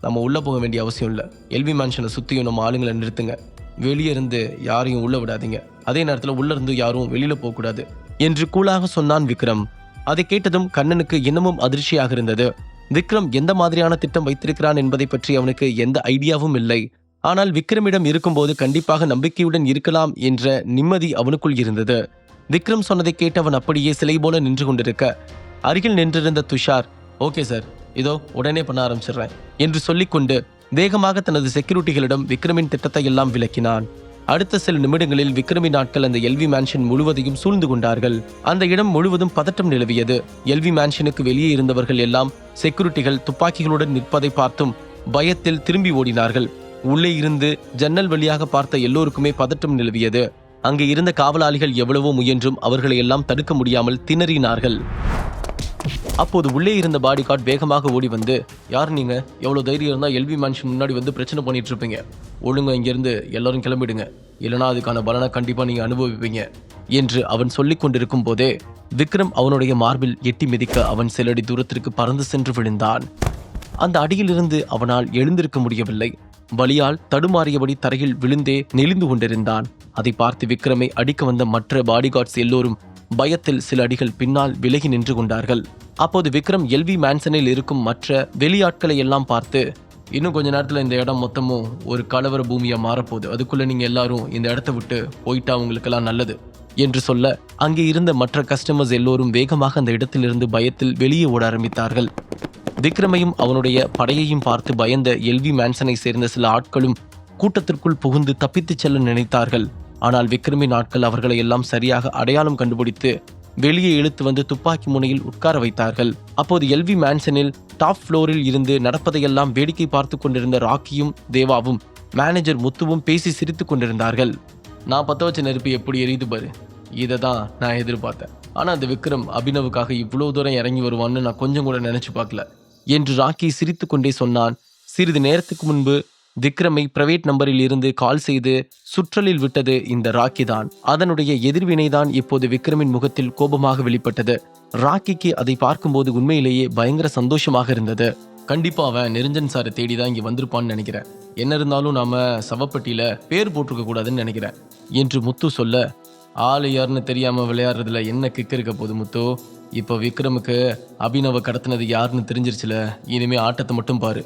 நம்ம உள்ளே போக வேண்டிய அவசியம் இல்லை. எல்வி மேன்ஷனை சுற்றியும் நம்ம ஆளுங்களை நிறுத்துங்க. வெளியே இருந்து யாரையும் உள்ள விடாதீங்க. அதே நேரத்தில் உள்ள இருந்து யாரும் வெளியில போகக்கூடாது என்று கூலாக சொன்னான் விக்ரம். அதை கேட்டதும் கண்ணனுக்கு இன்னமும் அதிர்ச்சியாக இருந்தது. விக்ரம் எந்த மாதிரியான திட்டம் வைத்திருக்கிறான் என்பதை பற்றி அவனுக்கு எந்த ஐடியாவும் இல்லை. ஆனால் விக்ரமிடம் இருக்கும்போது கண்டிப்பாக நம்பிக்கையுடன் இருக்கலாம் என்ற நிம்மதி அவனுக்குள் இருந்தது. விக்ரம் சொன்னதை கேட்டு அவன் அப்படியே சிலை போல நின்று கொண்டிருக்க அருகில் நின்றிருந்த துஷார், ஓகே சார், இதோ உடனே பண்ண ஆரம்பிச்சிடுறேன் என்று சொல்லிக்கொண்டு வேகமாக தனது செக்யூரிட்டிகளிடம் விக்ரமின் திட்டத்தை எல்லாம் விளக்கினான். அடுத்த சில நிமிடங்களில் விக்ரமின் ஆட்கள் அந்த எல்வி மேன்ஷன் முழுவதையும் சூழ்ந்து கொண்டார்கள். அந்த இடம் முழுவதும் பதட்டம் நிலவியது. எல்வி மேன்ஷனுக்கு வெளியே இருந்தவர்கள் எல்லாம் செக்யூரிட்டிகள் துப்பாக்கிகளுடன் நிற்பதை பார்த்தும் பயத்தில் திரும்பி ஓடினார்கள். உள்ளே இருந்து ஜன்னல் வழியாக பார்த்த எல்லோருக்குமே பதட்டம் நிலவியது. அங்கே இருந்த காவலாளிகள் எவ்வளவோ முயன்றும் அவர்களை எல்லாம் தடுக்க முடியாமல் திணறினார்கள். அப்போது உள்ளே இருந்த பாடி கார்டு வேகமாக ஓடி வந்து, யார் நீங்க? எவ்வளவு தைரியம் இருந்தா எல்வி மேன்ஷன் முன்னாடி வந்து பிரச்சனை பண்ணிட்டு இருப்பீங்க? ஒழுங்கா இங்கிருந்து எல்லாரும் கிளம்பிடுங்க, இல்லைனா அதுக்கான பலனை கண்டிப்பா நீங்க அனுபவிப்பீங்க என்று அவன் சொல்லிக் கொண்டிருக்கும் போதே விக்ரம் அவனுடைய மார்பில் எட்டி மிதிக்க அவன் சிலடி தூரத்திற்கு பறந்து சென்று விழுந்தான். அந்த அடியிலிருந்து அவனால் எழுந்திருக்க முடியவில்லை. வலியால் தடுமாறியபடி தரையில் விழுந்தே நெளிந்து கொண்டிருந்தான். அதை பார்த்து விக்ரமை அடிக்க வந்த மற்ற பாடிகார்ட்ஸ் எல்லோரும் பயத்தில் சில அடிகள் பின்னால் விலகி நின்று கொண்டார்கள். அப்போது விக்ரம் எல்வி மேன்சனில் இருக்கும் மற்ற வெளியாட்களை எல்லாம் பார்த்து, இன்னும் கொஞ்ச நேரத்தில் இந்த இடம் மொத்தமும் ஒரு கலவர பூமியா மாறப்போகுது, அதுக்குள்ள நீங்க எல்லாரும் இந்த இடத்த விட்டு போயிட்டா உங்களுக்கெல்லாம் நல்லது என்று சொல்ல அங்கே இருந்த மற்ற கஸ்டமர்ஸ் எல்லோரும் வேகமாக அந்த இடத்திலிருந்து பயத்தில் வெளியே ஓட ஆரம்பித்தார்கள். விக்ரமையும் அவனுடைய படையையும் பார்த்து பயந்த எல்வி மேன்சனை சேர்ந்த சில ஆட்களும் கூட்டத்திற்குள் புகுந்து தப்பித்துச் செல்ல நினைத்தார்கள். ஆனால் விக்ரமின் ஆட்கள் அவர்களை எல்லாம் சரியாக அடையாளம் கண்டுபிடித்து வெளியே இழுத்து வந்து துப்பாக்கி முனையில் உட்கார வைத்தார்கள். அப்போது எல்வி மேன்சனில் டாப் ஃப்ளோரில் இருந்து நடப்பதையெல்லாம் வேடிக்கை பார்த்து கொண்டிருந்த ராக்கியும் தேவாவும் மேனேஜர் முத்துவும் பேசி சிரித்து கொண்டிருந்தார்கள். நான் பத்த வச்ச நெருப்பு எப்படி எரியுது பாரு, இதை தான் நான் எதிர்பார்த்தேன். ஆனால் அந்த விக்ரம் அபினவுக்காக இவ்வளவு தூரம் இறங்கி வருவான்னு நான் கொஞ்சம் கூட நினைச்சு பார்க்கல என்று ராக்கி சிரித்து கொண்டே சொன்னான். சிறிது நேரத்துக்கு முன்பு விக்ரமை பிரைவேட் நம்பரில் இருந்து கால் செய்து சுற்றலில் விட்டது இந்த ராக்கி தான். அதனுடைய எதிர்வினைதான் இப்போது விக்ரமின் முகத்தில் கோபமாக வெளிப்பட்டது. ராக்கிக்கு அதை பார்க்கும்போது உண்மையிலேயே பயங்கர சந்தோஷமாக இருந்தது. கண்டிப்பா அவன் நிரஞ்சன் சாரை தேடிதான் இங்க வந்திருப்பான்னு நினைக்கிறேன். என்ன இருந்தாலும் நாம சவப்பட்டியில பேர் போட்டிருக்க கூடாதுன்னு நினைக்கிறேன் என்று முத்து சொல்ல, ஆளு யாருன்னு தெரியாம விளையாடுறதுல என்ன கிக்கு இருக்க போது முத்து? இப்போ விக்ரமுக்கு அபினவ கடத்தினது யாருன்னு தெரிஞ்சிருச்சுல, இனிமே ஆட்டத்தை மட்டும் பாரு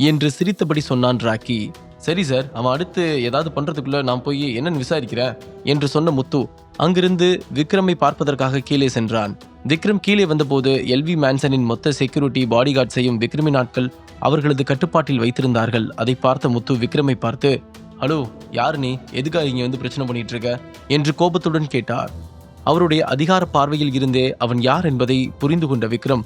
என்று சிரித்தபடி சொன்னான் ராக்கி. சரி சார், அவன் அடுத்து ஏதாவது பண்றதுக்குள்ள நான் போய் என்னன்னு விசாரிக்கிறேன் என்று சொன்ன முத்து அங்கிருந்து விக்ரமை பார்ப்பதற்காக கீழே சென்றான். விக்ரம் கீழே வந்தபோது எல்வி மேன்சனின் மொத்த செக்யூரிட்டி பாடிகார்ட்ஸையும் விக்ரமின் ஆட்கள் அவர்களது கட்டுப்பாட்டில் வைத்திருந்தார்கள். அதை பார்த்த முத்து விக்ரமை பார்த்து, ஹலோ, யார் நீ? எதுக்காக இங்க வந்து பிரச்சனை பண்ணிட்டு இருக்க என்று கோபத்துடன் கேட்டார். அவருடைய அதிகார பார்வையில் இருந்தே அவன் யார் என்பதை புரிந்து கொண்ட விக்ரம்,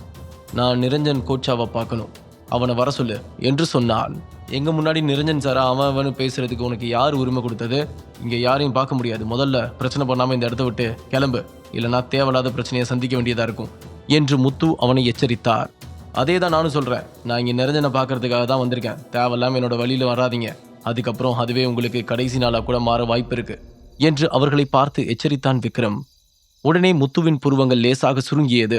நான் நிரஞ்சன் கோச்சாவை பார்க்கணும், அவனை வர சொல்லு என்று சொன்னான். எங்க முன்னாடி நிரஞ்சன் சாரா அவன் பேசுறதுக்கு உனக்கு யார் உரிமை கொடுத்தது? இங்க யாரையும் பார்க்க முடியாது. முதல்ல பிரச்சனை பண்ணாம இந்த இடத்த விட்டு கிளம்பு, இல்லைனா தேவையில்லாத பிரச்சனையை சந்திக்க வேண்டியதா இருக்கும் என்று முத்து அவனை எச்சரித்தார். அதே தான் நானும் சொல்றேன். நான் இங்க நிரஞ்சனை பார்க்கறதுக்காக தான் வந்திருக்கேன். தேவையில்லாம என்னோட வழியில வராதிங்க. அதுக்கப்புறம் அதுவே உங்களுக்கு கடைசி நாளா கூட மாற வாய்ப்பு இருக்கு என்று அவர்களை பார்த்து எச்சரித்தான் விக்ரம். உடனே முத்துவின் புருவங்கள் லேசாக சுருங்கியது.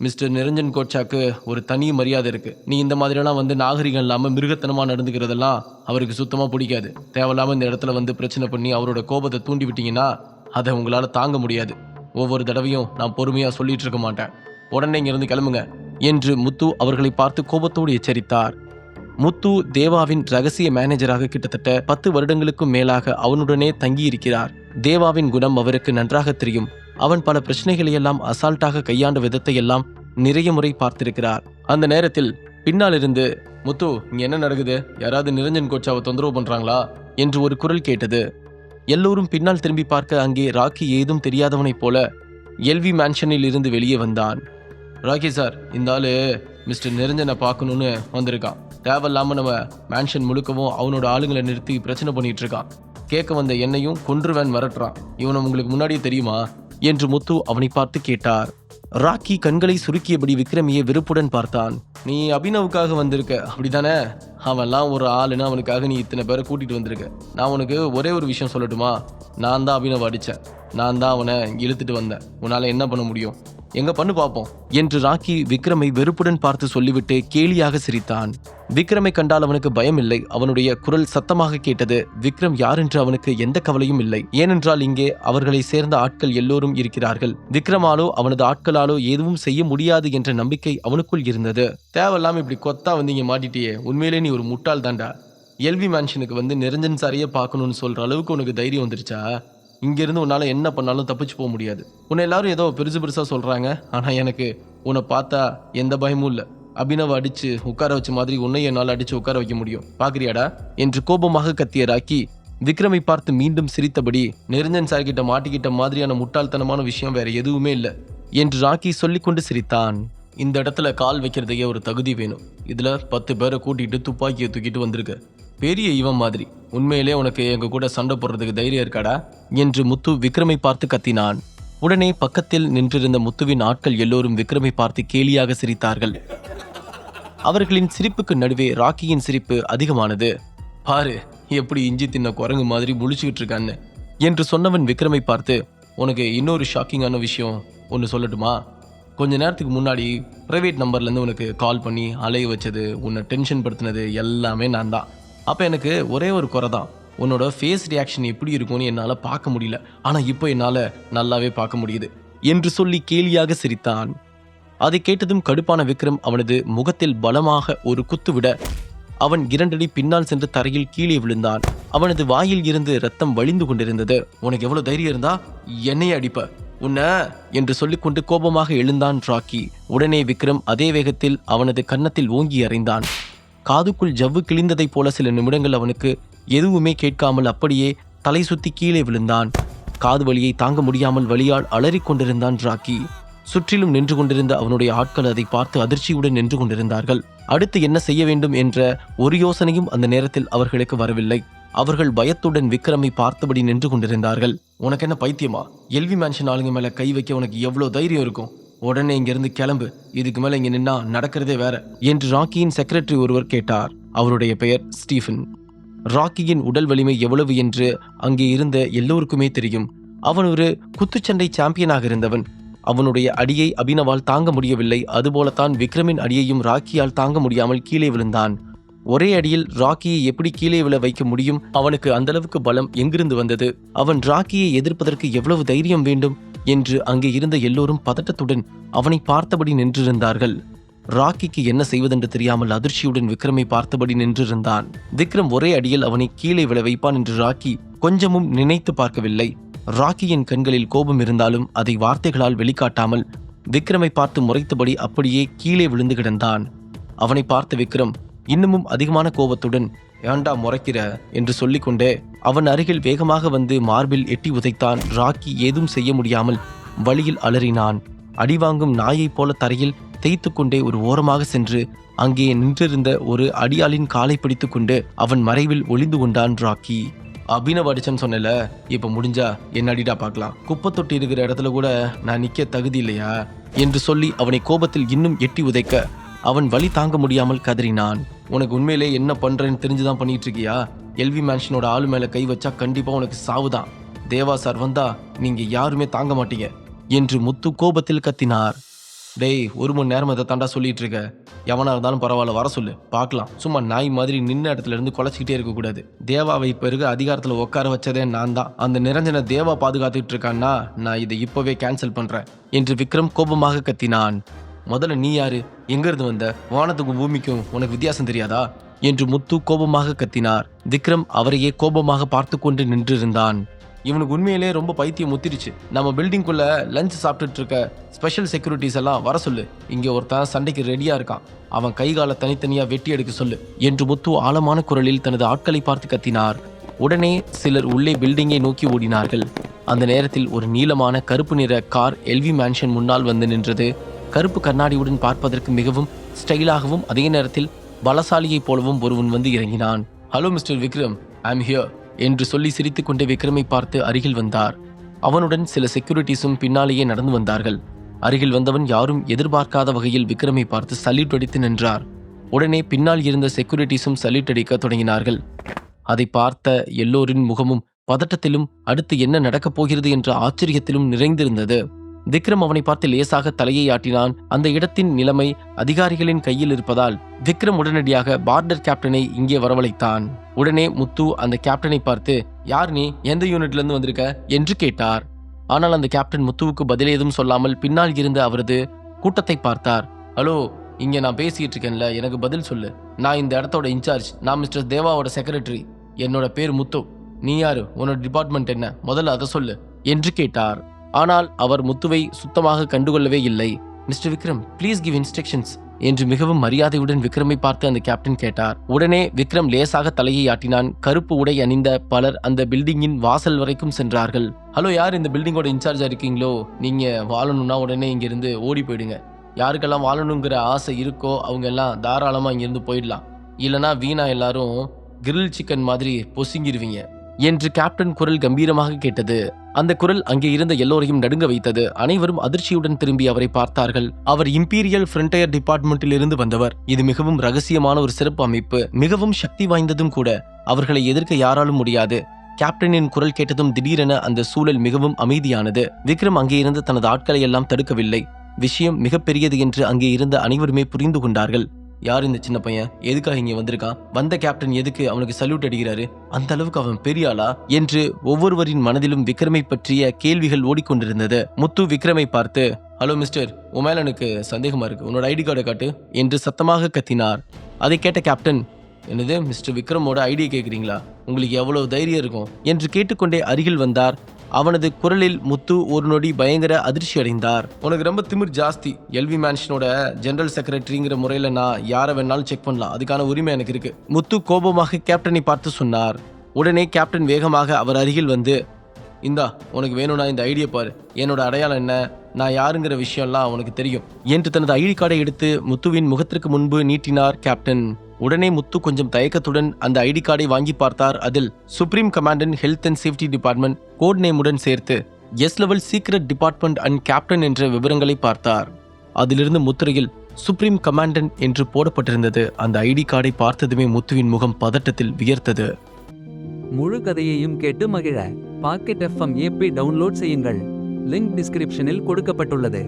மிஸ்டர் நிரஞ்சன் கோச்சாக்கு ஒரு தனி மரியாதை இருக்கு. நீ இந்த மாதிரியெல்லாம் வந்து நாகரிகம் இல்லாமல் மிருகத்தனமாக நடந்துக்கிறதெல்லாம் அவருக்கு சுத்தமாக பிடிக்காது. தேவையில்லாமல் இந்த இடத்துல வந்து பிரச்சனை பண்ணி அவரோட கோபத்தை தூண்டி விட்டீங்கன்னா அதை உங்களால் தாங்க முடியாது. ஒவ்வொரு தடவையும் நான் பொறுமையாக சொல்லிட்டு இருக்க மாட்டேன். உடனே இங்கிருந்து கிளம்புங்க என்று முத்து அவர்களை பார்த்து கோபத்தோடு எச்சரித்தார். முத்து தேவாவின் ரகசிய மேனேஜராக கிட்டத்தட்ட 10 வருடங்களுக்கும் மேலாக அவனுடனே தங்கியிருக்கிறார். தேவாவின் குணம் அவருக்கு நன்றாக தெரியும். அவன் பல பிரச்சனைகளை எல்லாம் அசால்ட்டாக கையாண்ட விதத்தை எல்லாம் நிறைய முறை பார்த்திருக்கிறார். அந்த நேரத்தில் பின்னால் இருந்து, முத்து, இங்க என்ன நடக்குது? யாராவது நிரஞ்சன் கோச்சாவை தொந்தரவு பண்றாங்களா என்று ஒரு குரல் கேட்டது. எல்லோரும் பின்னால் திரும்பி பார்க்க அங்கே ராக்கி ஏதும் தெரியாதவனைப் போல எல்வி மேன்ஷனில் இருந்து வெளியே வந்தான். ராக்கி சார், இந்த ஆளு மிஸ்டர் நிரஞ்சனை பார்க்கணும்னு வந்திருக்கான். தேவையில்லாம நம்ம மேன்ஷன் முழுக்கவும் அவனோட ஆளுங்களை நிறுத்தி பிரச்சனை பண்ணிட்டு இருக்கான். கேட்க வந்த என்னையும் கொன்றுவேன் மிரட்டுறான். இவனை உங்களுக்கு முன்னாடியே தெரியுமா என்று முத்து அவனை பார்த்து கேட்டார். ராக்கி கண்களை சுருக்கியபடி விக்ரமியை வெறுப்புடன் பார்த்தான். நீ அபினவுக்காக வந்திருக்க, அப்படித்தானே? அவன்லாம் ஒரு ஆளுன்னு அவனுக்காக நீ இத்தனை பேரை கூட்டிட்டு வந்திருக்க. நான் உனக்கு ஒரே ஒரு விஷயம் சொல்லட்டுமா? நான் தான் அபினவ் அடித்தேன். நான் தான் அவனை இழுத்துட்டு வந்தேன். உன்னால் என்ன பண்ண முடியும் எங்க பண்ணு பார்ப்போம் என்று ராக்கி விக்ரமை வெறுப்புடன் பார்த்து சொல்லிவிட்டு கேலியாக சிரித்தான். விக்ரமை கண்டால் அவனுக்கு பயம் இல்லை. அவனுடைய குரல் சத்தமாக கேட்டது. விக்ரம் யார் என்று அவனுக்கு எந்த கவலையும் இல்லை. ஏனென்றால் இங்கே அவர்களை சேர்ந்த ஆட்கள் எல்லோரும் இருக்கிறார்கள். விக்ரமாலோ அவனது ஆட்களாலோ எதுவும் செய்ய முடியாது என்ற நம்பிக்கை அவனுக்குள் இருந்தது. தேவையில்லாம இப்படி கொத்தா வந்து இங்க மாட்டிட்டியே, உண்மையிலே நீ ஒரு முட்டாள் தாண்டா. எல்வி மேன்ஷனுக்கு வந்து நிரஞ்சன் சாரியே பார்க்கணும்னு சொல்ற அளவுக்கு உனக்கு தைரியம் வந்துருச்சா? இங்கேருந்து உன்னால் என்ன பண்ணாலும் தப்பிச்சு போக முடியாது. உன்னை எல்லாரும் ஏதோ பெருசாக சொல்கிறாங்க, ஆனால் எனக்கு உன்னை பார்த்தா எந்த பயமும் இல்லை. அபினவ அடித்து உட்கார வச்ச மாதிரி உன்னை என்னால் அடித்து உட்கார வைக்க முடியும், பார்க்குறியாடா என்று கோபமாக கத்திய ராக்கி விக்ரமை பார்த்து மீண்டும் சிரித்தபடி, நிரஞ்சன் சார்கிட்ட மாட்டிக்கிட்ட மாதிரியான முட்டாள்தனமான விஷயம் வேற எதுவுமே இல்லை என்று ராக்கி சொல்லிக்கொண்டு சிரித்தான். இந்த இடத்துல கால் வைக்கிறதுக்கே ஒரு தகுதி வேணும். இதில் 10 பேரை கூட்டிகிட்டு துப்பாக்கியை தூக்கிட்டு வந்திருக்க. பெரிய இவன் மாதிரி. உண்மையிலே உனக்கு எங்க கூட சண்டை போடுறதுக்கு தைரியம் இருக்காடா என்று முத்து விக்ரமை பார்த்து கத்தினான். உடனே பக்கத்தில் நின்றிருந்த முத்துவின் ஆட்கள் எல்லோரும் விக்ரமை பார்த்து கேலியாக சிரித்தார்கள். அவர்களின் சிரிப்புக்கு நடுவே ராக்கியின் சிரிப்பு அதிகமானது. பாரு எப்படி இஞ்சி தின்ன குரங்கு மாதிரி முழிச்சுக்கிட்டு இருக்கான்னு என்று சொன்னவன் விக்ரமை பார்த்து, உனக்கு இன்னொரு ஷாக்கிங்கான விஷயம் ஒன்று சொல்லட்டுமா? கொஞ்ச நேரத்துக்கு முன்னாடி ப்ரைவேட் நம்பர்லேருந்து உனக்கு கால் பண்ணி அலைய வச்சது, உன்னை டென்ஷன் படுத்தினது எல்லாமே நான் தான். அப்போ எனக்கு ஒரே ஒரு குறை தான், உன்னோட ஃபேஸ் ரியாக்ஷன் எப்படி இருக்கும்னு என்னால் பார்க்க முடியல. ஆனால் இப்போ என்னால் நல்லாவே பார்க்க முடியுது என்று சொல்லி கேலியாக சிரித்தான். அதை கேட்டதும் கடுப்பான விக்ரம் அவனது முகத்தில் பலமாக ஒரு குத்து விட அவன் 2 அடி பின்னால் சென்று தரையில் கீழே விழுந்தான். அவனது வாயில் இருந்து ரத்தம் வழிந்து கொண்டிருந்தது. உனக்கு எவ்வளவு தைரியம் இருந்தா என்னையே அடிப்ப உன்ன என்று சொல்லிக்கொண்டு கோபமாக எழுந்தான் ராக்கி. உடனே விக்ரம் அதே வேகத்தில் அவனது கன்னத்தில் ஓங்கி அறைந்தான். காதுக்குள் ஜவ்வு கிழிந்ததைப் போல சில நிமிடங்கள் அவனுக்கு எதுவுமே கேட்காமல் அப்படியே தலை சுத்தி கீழே விழுந்தான். காது வலியை தாங்க முடியாமல் வலியால் அலறிக் கொண்டிருந்தான் ராக்கி. சுற்றிலும் நின்று கொண்டிருந்த அவனுடைய ஆட்கள் அதை பார்த்து அதிர்ச்சியுடன் நின்று கொண்டிருந்தார்கள். அடுத்து என்ன செய்ய வேண்டும் என்ற ஒரு யோசனையும் அந்த நேரத்தில் அவர்களுக்கு வரவில்லை. அவர்கள் பயத்துடன் விக்ரமை பார்த்தபடி நின்று கொண்டிருந்தார்கள். உனக்கு என்ன பைத்தியமா? எல்வி மேன்ஷன் ஆளுங்க மேல கை வைக்க உனக்கு எவ்வளவு தைரியம் இருக்கும்? உடனே இங்கிருந்து கிளம்பு, இதுக்கு மேல இங்க நின்னா நடக்கிறதே வேற என்று ராக்கியின் செக்ரட்டரி ஒருவர் கேட்டார். அவருடைய பெயர் ஸ்டீஃபன். ராக்கியின் உடல் வலிமை எவ்வளவு என்று அங்கே இருந்த எல்லோருக்குமே தெரியும். அவன் ஒரு குத்துச்சண்டை சாம்பியனாக இருந்தவன். அவனுடைய அடியை அபினவால் தாங்க முடியவில்லை. அதுபோலத்தான் விக்ரமின் அடியையும் ராக்கியால் தாங்க முடியாமல் கீழே விழுந்தான். ஒரே அடியில் ராக்கியை எப்படி கீழே விழ வைக்க முடியும்? அவனுக்கு அந்த அளவுக்கு பலம் எங்கிருந்து வந்தது? அவன் ராக்கியை எதிர்ப்பதற்கு எவ்வளவு தைரியம் வேண்டும் என்று அங்கே இருந்த எல்லோரும் பதட்டத்துடன் அவனை பார்த்தபடி நின்றிருந்தார்கள். ராக்கிக்கு என்ன செய்வதென்று தெரியாமல் அதிர்ச்சியுடன் விக்ரமை பார்த்தபடி நின்றிருந்தான். விக்ரம் ஒரே அடியில் அவனை கீழே விழ வைப்பான் என்று ராக்கி கொஞ்சமும் நினைத்து பார்க்கவில்லை. ராக்கியின் கண்களில் கோபம் இருந்தாலும் அதை வார்த்தைகளால் வெளிக்காட்டாமல் விக்ரமை பார்த்து முறைத்தபடி அப்படியே கீழே விழுந்து கிடந்தான். அவனை பார்த்த விக்ரம் இன்னமும் அதிகமான கோபத்துடன், ஏண்டா முறைக்கிற என்று சொல்லிக்கொண்டே அவன் அருகில் வேகமாக வந்து மார்பில் எட்டி உதைத்தான். ராக்கி ஏதும் செய்ய முடியாமல் வழியில் அலறினான். அடிவாங்கும் நாயைப் போல தரையில் தேய்த்து கொண்டே ஒரு ஓரமாக சென்று அங்கே நின்றிருந்த ஒரு அடியாளின் காலை பிடித்து கொண்டு அவன் மறைவில் ஒளிந்து கொண்டான் ராக்கி. அபினவ் அடிச்சன்னு சொன்னல, இப்ப முடிஞ்சா என்ன அடிடா பார்க்கலாம். குப்பை தொட்டி இருக்கிற இடத்துல கூட நான் நிக்க தகுதி இல்லையா என்று சொல்லி அவனை கோபத்தில் இன்னும் எட்டி உதைக்க அவன் வலி தாங்க முடியாமல் கதறினான். உனக்கு உண்மையிலே என்ன பண்றேன்னு தெரிஞ்சுதான் பண்ணிட்டு இருக்கியா? எல்வி மேன்ஷனோட ஆளு மேல கை வச்சா கண்டிப்பா உனக்கு சாவுதான். தேவா சார் வந்தா நீங்க யாருமே தாங்க மாட்டீங்க என்று முத்து கோபத்தில் கத்தினார். டேய், 1 மணி நேரம் அதை தாண்டா சொல்லிட்டு இருக்க. எவனா இருந்தாலும் பரவாயில்ல, வர சொல்லு, பார்க்கலாம். சும்மா நாய் மாதிரி நின்ன இடத்துல இருந்து குலைச்சிக்கிட்டே இருக்கக்கூடாது. தேவாவை இப்ப இருக்க அதிகாரத்துல உட்கார வச்சதே நான் தான். அந்த நிரஞ்சனை தேவா பாதுகாத்துட்டு இருக்கான்னா நான் இதை இப்பவே கேன்சல் பண்றேன் என்று விக்ரம் கோபமாக கத்தினான். முதல்ல நீ யாரு? எங்க இருந்து வந்த? வானத்துக்கும் பூமிக்கும் உனக்கு வித்தியாசம் தெரியாதா என்று முத்து கோபமாக கத்தினார். விக்ரம் அவரையே கோபமாக பார்த்து கொண்டு நின்றிருந்தான். இவனுக்கு உண்மையிலே ரொம்ப பைத்தியம் முத்திருச்சு. நம்ம பில்டிங்குள்ள லஞ்ச் சாப்பிட்டுட்டு இருக்க ஸ்பெஷல் செக்யூரிட்டிஸ் எல்லாம் வர சொல்லு. இங்கே ஒருத்தன் சண்டைக்கு ரெடியா இருக்கான். அவன் கை காலை தனித்தனியா வெட்டி எடுக்க சொல்லு என்று முத்து ஆழமான குரலில் தனது ஆட்களை பார்த்து கத்தினார். உடனே சிலர் உள்ளே பில்டிங்கை நோக்கி ஓடினார்கள். அந்த நேரத்தில் ஒரு நீளமான கருப்பு நிற கார் எல்வி மேன்ஷன் முன்னால் வந்து நின்றது. கருப்பு கண்ணாடியுடன் பார்ப்பதற்கு மிகவும் ஸ்டைலாகவும் அதே நேரத்தில் பலசாலியைப் போலவும் ஒருவன் வந்து இறங்கினான். Hello mister Vikram, I am here என்று சொல்லி சிரித்துக்கொண்டே விக்ரமை பார்த்து அருகில் வந்தார். அவனுடன் சில செக்யூரிட்டிஸும் பின்னாலேயே நடந்து வந்தார்கள். அருகில் வந்தவன் யாரும் எதிர்பார்க்காத வகையில் விக்ரமை பார்த்து சல்யூட் அடித்து நின்றார். உடனே பின்னால் இருந்த செக்யூரிட்டிஸும் சல்யூட் அடிக்க தொடங்கினார்கள். அதை பார்த்த எல்லோரின் முகமும் பதட்டத்திலும் அடுத்து என்ன நடக்கப் போகிறது என்ற ஆச்சரியத்திலும் நிறைந்திருந்தது. விக்ரம் அவனை பார்த்து லேசாக தலையை ஆட்டினான். அந்த இடத்தின் நிலைமை அதிகாரிகளின் கையில் இருப்பதால் விக்ரம் உடனடியாக பார்டர் கேப்டனை இங்கே வரவழைத்தான். உடனே முத்து அந்த கேப்டனை பார்த்து, யார் நீ, எந்த யூனிட்ல இருந்து வந்திருக்க என்று கேட்டார். ஆனால் அந்த கேப்டன் முத்துவுக்கு பதில் ஏதும் சொல்லாமல் பின்னால் இருந்த அவரது கூட்டத்தை பார்த்தார். ஹலோ, இங்க நான் பேசிட்டு இருக்கேன்ல, எனக்கு பதில் சொல்லு. நான் இந்த இடத்தோட இன்சார்ஜ். நான் மிஸ்டர் தேவாவோட செக்ரட்டரி. என்னோட பேர் முத்து. நீ யாரு, உன்னோட டிபார்ட்மெண்ட் என்ன, முதல்ல அதை சொல்லு என்று கேட்டார். ஆனால் அவர் முத்துவை சுத்தமாக கண்டுகொள்ளவே இல்லை. Mister Vikram, please give instructions என்று மிகவும் மரியாதையுடன் விக்ரமை பார்த்து அந்த கேப்டன் கேட்டார். உடனே விக்ரம் லேசாக தலையை ஆட்டினான். கருப்பு உடை அணிந்த பலர் அந்த பில்டிங்கின் வாசல் வரைக்கும் சென்றார்கள். ஹலோ, யார் இந்த பில்டிங்கோட இன்சார்ஜா இருக்கீங்களோ, நீங்க வாழணும்னா உடனே இங்கிருந்து ஓடி போயிடுங்க. யாருக்கெல்லாம் வாழணுங்கிற ஆசை இருக்கோ அவங்க எல்லாம் தாராளமா இங்கிருந்து போயிடலாம். இல்லைனா வீணா எல்லாரும் கிரில் சிக்கன் மாதிரி பொசுங்கிருவீங்க என்று கேப்டன் குரல் கம்பீரமாக கேட்டது. அந்த குரல் அங்கே இருந்த எல்லோரையும் நடுங்க வைத்தது. அனைவரும் அதிர்ச்சியுடன் திரும்பி அவரை பார்த்தார்கள். அவர் இம்பீரியல் ஃப்ரண்டயர் டிபார்ட்மெண்டில் இருந்து வந்தவர். இது மிகவும் ரகசியமான ஒரு சிறப்பு அமைப்பு, மிகவும் சக்தி வாய்ந்ததும் கூட. அவர்களை எதிர்க்க யாராலும் முடியாது. கேப்டனின் குரல் கேட்டதும் திடீரென அந்த சூழல் மிகவும் அமைதியானது. விக்ரம் அங்கே இருந்து தனது ஆட்களை எல்லாம் தடுக்கவில்லை. விஷயம் மிகப்பெரியது என்று அங்கே இருந்த அனைவருமே புரிந்து கொண்டார்கள். யார் இந்த சின்ன பையன், எதுக்காக இங்க வந்திருக்கான், வந்த கேப்டன் எதுக்கு அவனுக்கு சல்யூட் அடிக்கிறாரு, அந்த அளவுக்கு அவன் பெரிய ஆளா என்று ஒவ்வொருவரின் மனதிலும் விக்ரமை பற்றிய கேள்விகள் ஓடிக்கொண்டிருந்தது. முத்து விக்ரமை பார்த்து, ஹலோ மிஸ்டர், உன் மேல எனக்கு சந்தேகமா இருக்கு, உன்னோட ஐடி கார்டை காட்டு என்று சத்தமாக கத்தினார். அதை கேட்ட கேப்டன், என்னது மிஸ்டர் விக்ரமோட ஐடியை கேட்குறீங்களா, உங்களுக்கு எவ்வளவு தைரியம் இருக்கும் என்று கேட்டுக்கொண்டே அருகில் வந்தார். அவனது குரலில் முத்து ஒரு நொடி பயங்கர அதிர்ச்சி அடைந்தார். உனக்கு ரொம்ப திமிர் ஜாஸ்தி. எல்வி மேன்ஷனோட ஜெனரல் செக்ரட்டரிங்கிற முறையில் நான் யாரை வேணாலும் செக் பண்ணலாம், அதுக்கான உரிமை எனக்கு இருக்கு. முத்து கோபமாக கேப்டனை பார்த்து சொன்னார். உடனே கேப்டன் வேகமாக அவர் அருகில் வந்து, இந்தா, உனக்கு வேணும்னா இந்த ஐடியை பாரு, என்னோட அடையாளம் என்ன, நான் யாருங்கிற விஷயம்லாம் உனக்கு தெரியும் என்று தனது ஐடி கார்டை எடுத்து முத்துவின் முகத்திற்கு முன்பு நீட்டினார் கேப்டன். உடனே முத்து கொஞ்சம் தயக்கத்துடன் அந்த ஐடி கார்டை வாங்கி பார்த்தார். அதில் supreme commandant health and safety department code நேமுடன் சேர்த்து S level secret department and captain என்ற விவரங்களை பார்த்தார். அதிலிருந்து முத்திரையில் சுப்ரீம் கமாண்டன்ட் என்று போடப்பட்டிருந்தது. அந்த ஐடி கார்டை பார்த்ததுமே முத்துவின் முகம் பதட்டத்தில் வியர்த்தது. முழு கதையையும் கேட்டு மகிழ பாக்கெட் FM ஆப்பை டவுன்லோட் செய்யுங்கள். லிங்க் டிஸ்கிரிப்ஷனில் கொடுக்கப்பட்டுள்ளது.